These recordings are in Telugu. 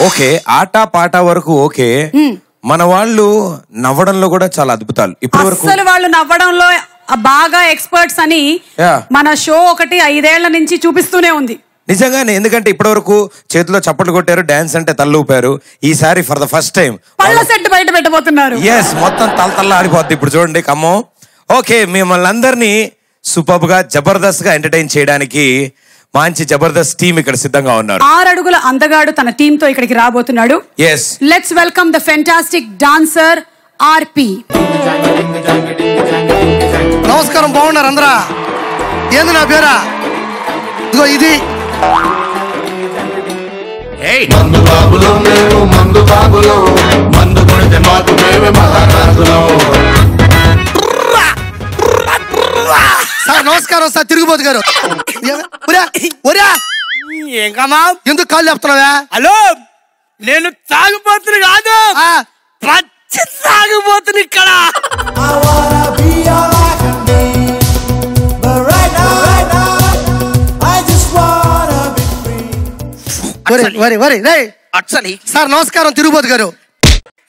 ఓకే, ఆట పాట వరకు ఓకే. మన వాళ్ళు నవ్వడంలో కూడా చాలా అద్భుతాలు. ఇప్పటి వరకు అసలు వాళ్ళు నవ్వడంలో బాగా ఎక్స్పర్ట్స్ అని మన షో ఒకటి 5 ఏళ్ల నుంచి చూపిస్తూనే ఉంది. నిజంగానే, ఎందుకంటే ఇప్పటి వరకు చేతిలో చప్పట్లు కొట్టారు, డాన్స్ అంటే తల్లు ఊపారు. ఈసారి ఫర్ ద ఫస్ట్ టైం పళ్ళ సెట్ బయట పెట్టబోతున్నారు. మొత్తం తల్ల ఆడిపోద్ది. ఇప్పుడు చూడండి ఖమ్మం. ఓకే, మిమ్మల్ని అందరినీ సూపర్ గా జబర్దస్త్ గా ఎంటర్టైన్ చేయడానికి మంచి జబర్దస్త్ టీమ్ ఇక్కడ సిద్ధంగా ఉన్నారు. 6 అడుగుల అందగాడు తన టీమ్ తో ఇక్కడికి రాబోతున్నాడు. Let's welcome the fantastic dancer RP. నమస్కారం, బాగున్నారు అందరా? ఏంది నా పేరా? ఇదిగో ఇది మందు బాబులో మేము మందు బాబులో మందు కొడితే మాకు మేమే మహారాజులో. సార్ నమస్కారం సార్, తిరుగుబోతు గారు. ఎందుకు కాళ్ళు చెప్తున్నావా? హలో, నేను తాగుబోతుని కాదు, పచ్చి తాగుబోతుని ఇక్కడ. సార్ నమస్కారం, తిరుగుబోతు గారు.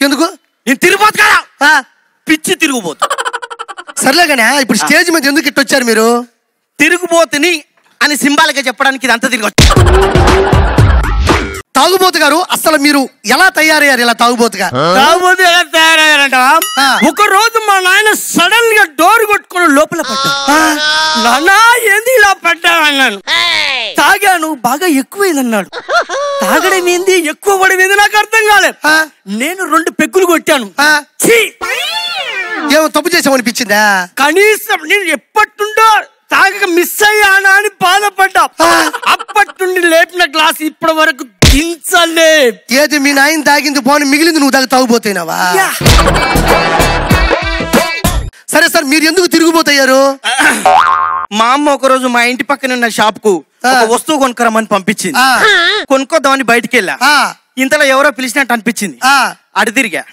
ఎందుకు? నేను తిరుగుబోతు కదా, పిచ్చి తిరుగుబోతు. సర్లేగానే ఇప్పుడు స్టేజ్ మీద ఎందుకు ఇట్టు వచ్చారు మీరు? తిరుగుబోతుని అని సింబాలిక్ గా చెప్పడానికి ఇదంతా తిరిగి. తాగుబోతు గారు, అసలు మీరు ఎలా తయారయ్యారు ఇలా తాగుబోతుగా? తాగుబోతు ఎలా తయారయ్యారంట? ఒక రోజు మా నాయన సడన్ గా డోర్ కొట్టుకుని లోపల పడ్డా. నానా ఏంది ఇలా పడ్డావన్నాను. తాగాను, బాగా ఎక్కువైందన్నాడు. తాగడం ఏంది, ఎక్కువ పడేది నాకు అర్థం కాలేదు. నేను 2 పెగ్గులు కొట్టాను. ఏమో తప్పు చేసామనిపించిందా? కనీసం నేను ఎప్పటినుండో తాగక మిస్ అయ్యానా అని బాధపడ్డా. అప్పటి నుండి లేపిన గ్లాస్ ఇప్పటి వరకు దించలే. ఏది మీ నాయన తాగింది పోని, మిగిలింది నువ్వు తాగుబోతున్నావా? సరే సార్, మీరు ఎందుకు తిరిగిపోతారు? మా అమ్మ ఒక రోజు మా ఇంటి పక్కన ఉన్న షాప్ కు వస్తువు కొనుక్కరమని పంపించింది. కొనుక్కోద్దామని బయటికి వెళ్ళా. ఇంతలో ఎవరో పిలిచినట్టు అనిపించింది, అటు తిరిగా.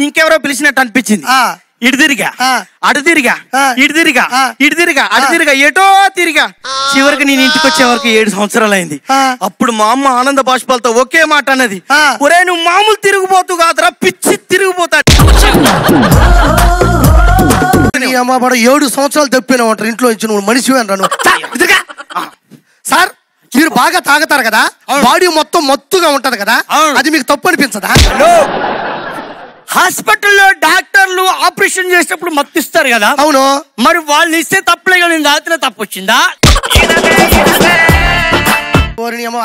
ఇంకెవరో పిలిచినట్టు అనిపించింది, ఇటు తిరిగా. అటు తిరిగా, ఇటు తిరిగా, ఇటు తిరిగా, అటు తిరిగా, ఎటో తిరిగా. చివరికి నేను ఇంటికి వచ్చే వరకు 7 సంవత్సరాలు అయింది. అప్పుడు మా అమ్మ ఆనంద బాష్పాలతో ఒకే మాట అన్నది, ఒరే నువ్వు మామూలు తిరుగుబోతు కాదురా, పిచ్చి తిరుగుబోతా. 7 సంవత్సరాలు తప్పినా ఉంటారు ఇంట్లో నుంచి, నువ్వు మనిషి అన్నాను. సార్ మీరు బాగా తాగుతారు కదా, బాడీ మొత్తం మత్తుగా ఉంటది కదా, అది మీకు తప్పు అనిపించదా? హాస్పిటల్లో డాక్టర్లు ఆపరేషన్ చేసినప్పుడు మత్తిస్తారు కదా. అవును, మరి వాళ్ళు ఇస్తే తప్పలే కదా, నేను తాగితే తప్పు వచ్చిందా?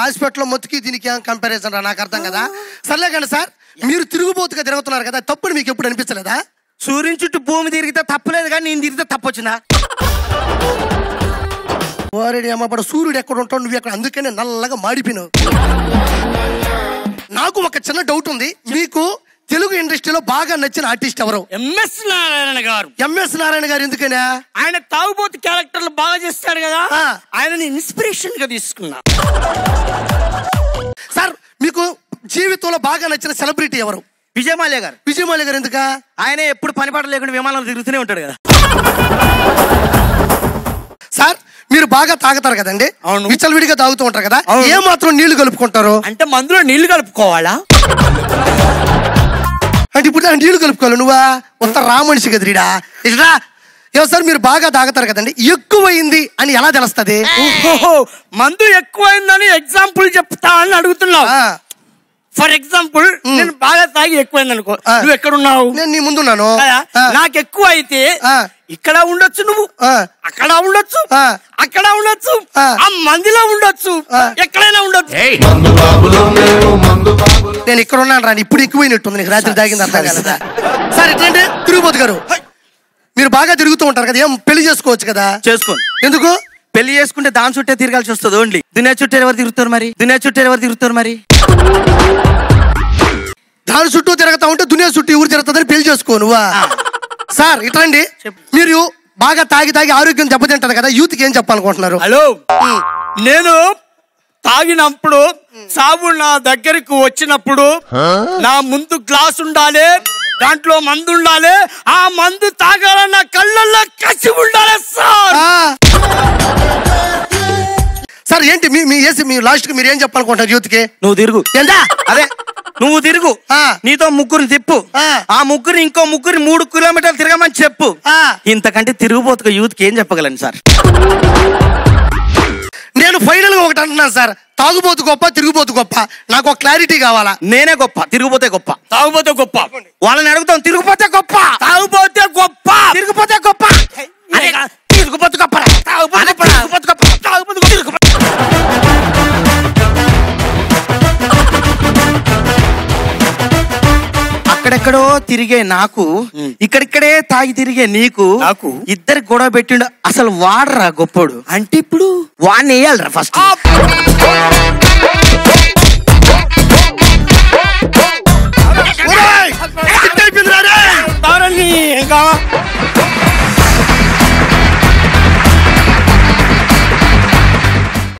హాస్పిటల్లో మొత్తుకి దీనికి ఏం కంపారిజన్ రా, నాకు అర్థం కదా. సర్లే కానీ సార్, మీరు తిరుగుబోతుగా తిరుగుతున్నారు కదా, తప్పుడు మీకు ఎప్పుడు అనిపించలేదా? సూర్యుని చుట్టూ భూమి తిరిగితే తప్పలేదు కానీ నేను తిరిగితే తప్పు వచ్చిందా? సూర్యుడు ఎక్కడ ఉంటాడు, నువ్వు ఎక్కడ, అందుకనే నల్లగా మాడిపోయినావు. నాకు ఒక చిన్న డౌట్ ఉంది, మీకు తెలుగు ఇండస్ట్రీలో బాగా నచ్చిన ఆర్టిస్ట్ ఎవరు? ఎంఎస్ నారాయణ గారు. ఎంఎస్ నారాయణ గారు ఎందుకనే? ఆయన తాగుబోతు క్యారెక్టర్లు బాగా చేస్తాడు కదా, ఆయనని ఇన్స్పిరేషన్ గా తీసుకున్నా. సార్ మీకు జీవితంలో బాగా నచ్చిన సెలబ్రిటీ ఎవరు? విజయమాల్య గారు. విజయమాల్య గారు ఎందుక? ఆయన ఎప్పుడు పనిపాట లేకుండా విమానాలు తిరుగుతూనే ఉంటాడు కదా. సార్ మీరు బాగా తాగుతారు కదండి, విచ్చలవిడిగా తాగుతూ ఉంటారు కదా, ఏ మాత్రం నీళ్లు కలుపుకుంటారు? అంటే మందులో నీళ్లు కలుపుకోవాలా? అంటే ఇప్పుడు నీళ్లు కలుపుకోవాలి, నువ్వా కొంత రామనిషి కదిరిడా ఇట్లా. సార్ మీరు బాగా తాగుతారు కదండి, ఎక్కువైంది అని ఎలా తెలుస్తుంది? మందు ఎక్కువైందని ఎగ్జాంపుల్ చెప్తా అని అడుగుతున్నావు. ఫర్ ఎగ్జాంపుల్ నేను బాగా తాగి ఎక్కువైంది అనుకో, నువ్వు ఎక్కడున్నావు? నేను నీ ముందున్నాను. నాకు ఎక్కువ అయితే ఇక్కడ ఉండొచ్చు, నువ్వు అక్కడ ఉండొచ్చు, అక్కడ ఉండొచ్చు, ఆ మందిలో ఉండొచ్చు, ఎక్కడైనా ఉండొచ్చు. నేను ఇక్కడ ఉన్నాను రా, ఇప్పుడు ఎక్కువైనట్టుంది నీకు, రాత్రి తాగింది అర్థం కాలేదా? సార్ ఎట్లంటే తిరుగుబోతు గారు, మీరు బాగా తిరుగుతూ ఉంటారు కదా, ఏం పెళ్లి చేసుకోవచ్చు కదా? చేసుకోండి. ఎందుకు? పెళ్లి చేసుకుంటే దాని చుట్టే తిరగాల్సి వస్తుంది. ఓన్లీ దునియా చుట్టూ ఎవరు తిరుగుతారు మరి? దునియా చుట్టూ ఎవరు తిరుగుతారు మరి? దాని చుట్టూ తిరుగుతా ఉంటే దునియా చుట్టూ ఎవరు తిరుగుతుందని పెళ్లి చేసుకో నువ్వా? సార్ ఇట్లండి, మీరు బాగా తాగి తాగి ఆరోగ్యం దెబ్బతింటది కదా, యూత్ కి ఏం చెప్పాలనుకుంటున్నారు? హలో, నేను తాగినప్పుడు సాబు నా దగ్గరకు వచ్చినప్పుడు నా ముందు గ్లాస్ ఉండాలి, దాంట్లో మందు ఉండాలి, ఆ మందు తాగాలన్న కళ్ళల్లో కసి ఉండాలి సార్. సార్ ఏంటి మీ లాస్ట్ కి మీరు ఏం చెప్పాలనుకుంటారు యూత్ కి? నువ్వు తిరుగు. ఏంటా? అదే నువ్వు తిరుగు, నీతో ముగ్గురిని తిప్పు, ఆ ముగ్గురు ఇంకో ముగ్గురు 3 కిలోమీటర్లు తిరగమని చెప్పు. ఇంతకంటే తిరుగుబోతుగా యూత్ కి ఏం చెప్పగలను సార్? నేను ఫైనల్ గా ఒకటి అంటున్నాను సార్, తాగుబోతు గొప్ప తిరుగుబోతు గొప్ప, నాకు ఒక క్లారిటీ కావాలా. నేనే గొప్ప, తిరుగుపోతే గొప్ప. తాగుబోతే గొప్ప. వాళ్ళని అడుగుతాం, తిరుగుపోతే గొప్ప, తాగుబోతే గొప్ప, తిరుగుపోతే గొప్ప, తిరుగుపోతు గొప్ప, తిరుగుపోతు గొప్ప, అక్కడెక్కడో తిరిగే నాకు, ఇక్కడిక్కడే తాగి తిరిగే నీకు, ఇద్దరికి గొడవ పెట్టిండు. అసలు వాడరా గొప్పోడు అంటే ఇప్పుడు వాడిని వేయాలరా ఫస్ట్. ఇంకా